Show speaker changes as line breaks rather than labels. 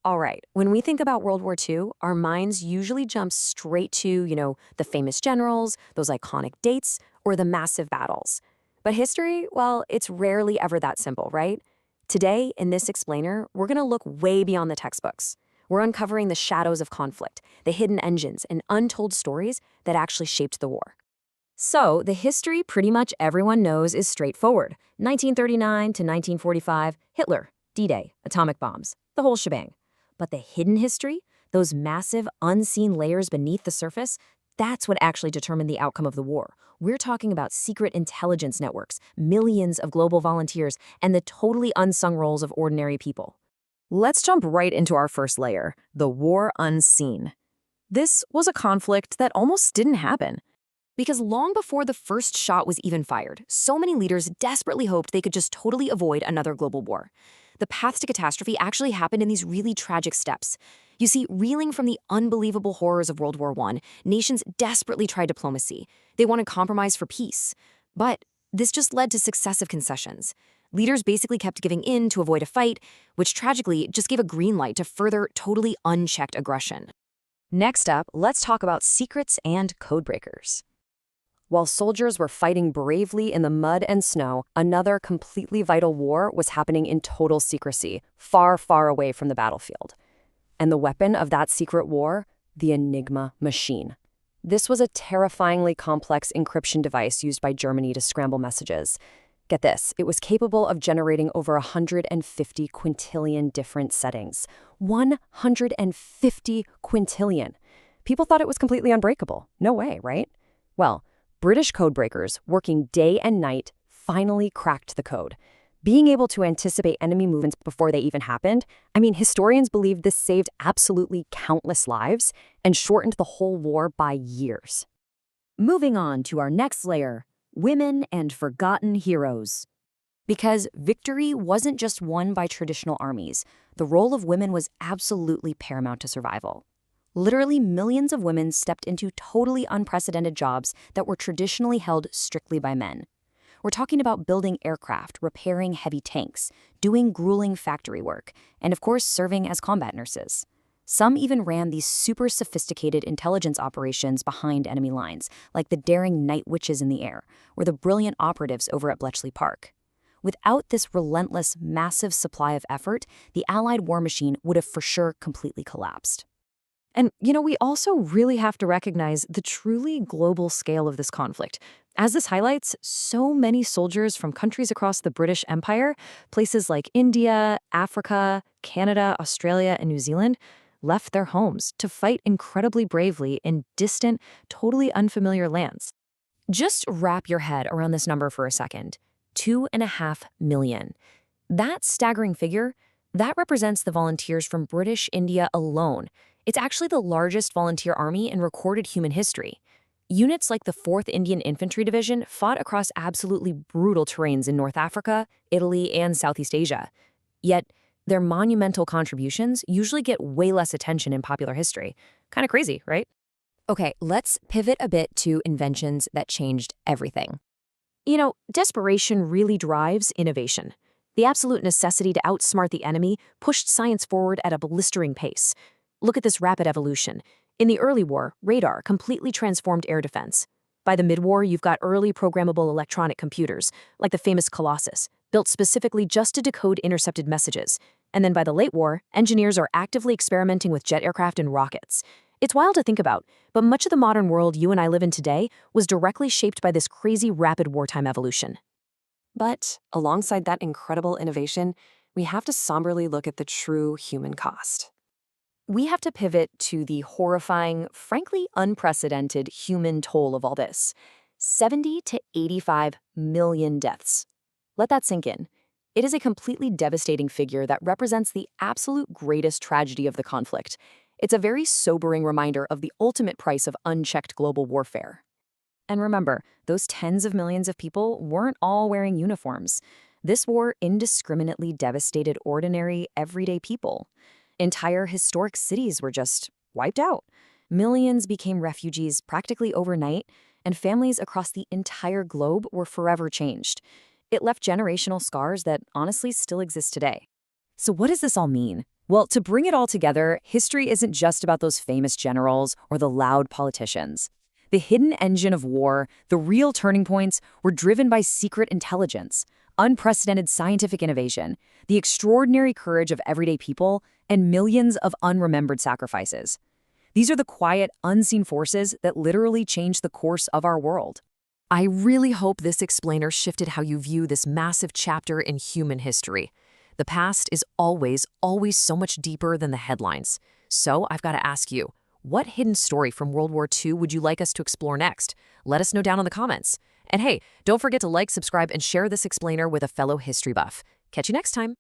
All right, when we think about World War II, our minds usually jump straight to, the famous generals, those iconic dates, or the massive battles. But history, well, it's rarely ever that simple, right? Today, in this explainer, we're going to look way beyond the textbooks. We're uncovering the shadows of conflict, the hidden engines, and untold stories that actually shaped the war. So, the history pretty much everyone knows is straightforward. 1939 to 1945, Hitler, D-Day, atomic bombs, the whole shebang. But the hidden history, those massive, unseen layers beneath the surface, that's what actually determined the outcome of the war. We're talking about secret intelligence networks, millions of global volunteers, and the totally unsung roles of ordinary people.
Let's jump right into our first layer, the war unseen. This was a conflict that almost didn't happen.
Because long before the first shot was even fired, so many leaders desperately hoped they could just totally avoid another global war. The path to catastrophe actually happened in these really tragic steps. You see, reeling from the unbelievable horrors of World War I, nations desperately tried diplomacy. They wanted compromise for peace. But this just led to successive concessions. Leaders basically kept giving in to avoid a fight, which tragically just gave a green light to further totally unchecked aggression.
Next up, let's talk about secrets and codebreakers. While soldiers were fighting bravely in the mud and snow, another completely vital war was happening in total secrecy, far, far away from the battlefield. And the weapon of that secret war? The Enigma machine. This was a terrifyingly complex encryption device used by Germany to scramble messages. Get this, it was capable of generating over 150 quintillion different settings. 150 quintillion. People thought it was completely unbreakable. No way, right? Well, British codebreakers, working day and night, finally cracked the code. Being able to anticipate enemy movements before they even happened, historians believe this saved absolutely countless lives and shortened the whole war by years.
Moving on to our next layer, women and forgotten heroes. Because victory wasn't just won by traditional armies, the role of women was absolutely paramount to survival. Literally millions of women stepped into totally unprecedented jobs that were traditionally held strictly by men. We're talking about building aircraft, repairing heavy tanks, doing grueling factory work, and of course serving as combat nurses. Some even ran these super sophisticated intelligence operations behind enemy lines, like the daring night witches in the air, or the brilliant operatives over at Bletchley Park. Without this relentless, massive supply of effort, the Allied war machine would have for sure completely collapsed.
And, we also really have to recognize the truly global scale of this conflict. As this highlights, so many soldiers from countries across the British Empire, places like India, Africa, Canada, Australia, and New Zealand, left their homes to fight incredibly bravely in distant, totally unfamiliar lands.
Just wrap your head around this number for a second. 2.5 million. That staggering figure, that represents the volunteers from British India alone. It's actually the largest volunteer army in recorded human history. Units like the 4th Indian Infantry Division fought across absolutely brutal terrains in North Africa, Italy, and Southeast Asia. Yet, their monumental contributions usually get way less attention in popular history. Kind of crazy, right? Okay, let's pivot a bit to inventions that changed everything. Desperation really drives innovation. The absolute necessity to outsmart the enemy pushed science forward at a blistering pace. Look at this rapid evolution. In the early war, radar completely transformed air defense. By the mid-war, you've got early programmable electronic computers, like the famous Colossus, built specifically just to decode intercepted messages. And then by the late war, engineers are actively experimenting with jet aircraft and rockets. It's wild to think about, but much of the modern world you and I live in today was directly shaped by this crazy rapid wartime evolution.
But alongside that incredible innovation, we have to somberly look at the true human cost. We have to pivot to the horrifying, frankly unprecedented human toll of all this. 70 to 85 million deaths. Let that sink in. It is a completely devastating figure that represents the absolute greatest tragedy of the conflict. It's a very sobering reminder of the ultimate price of unchecked global warfare. And remember, those tens of millions of people weren't all wearing uniforms. This war indiscriminately devastated ordinary, everyday people. Entire historic cities were just wiped out. Millions became refugees practically overnight, and families across the entire globe were forever changed. It left generational scars that honestly still exist today. So what does this all mean?
Well, to bring it all together, history isn't just about those famous generals or the loud politicians. The hidden engine of war, the real turning points, were driven by secret intelligence, unprecedented scientific innovation, the extraordinary courage of everyday people, and millions of unremembered sacrifices. These are the quiet, unseen forces that literally change the course of our world.
I really hope this explainer shifted how you view this massive chapter in human history. The past is always, always so much deeper than the headlines. So I've got to ask you, what hidden story from World War II would you like us to explore next? Let us know down in the comments. And hey, don't forget to like, subscribe, and share this explainer with a fellow history buff. Catch you next time.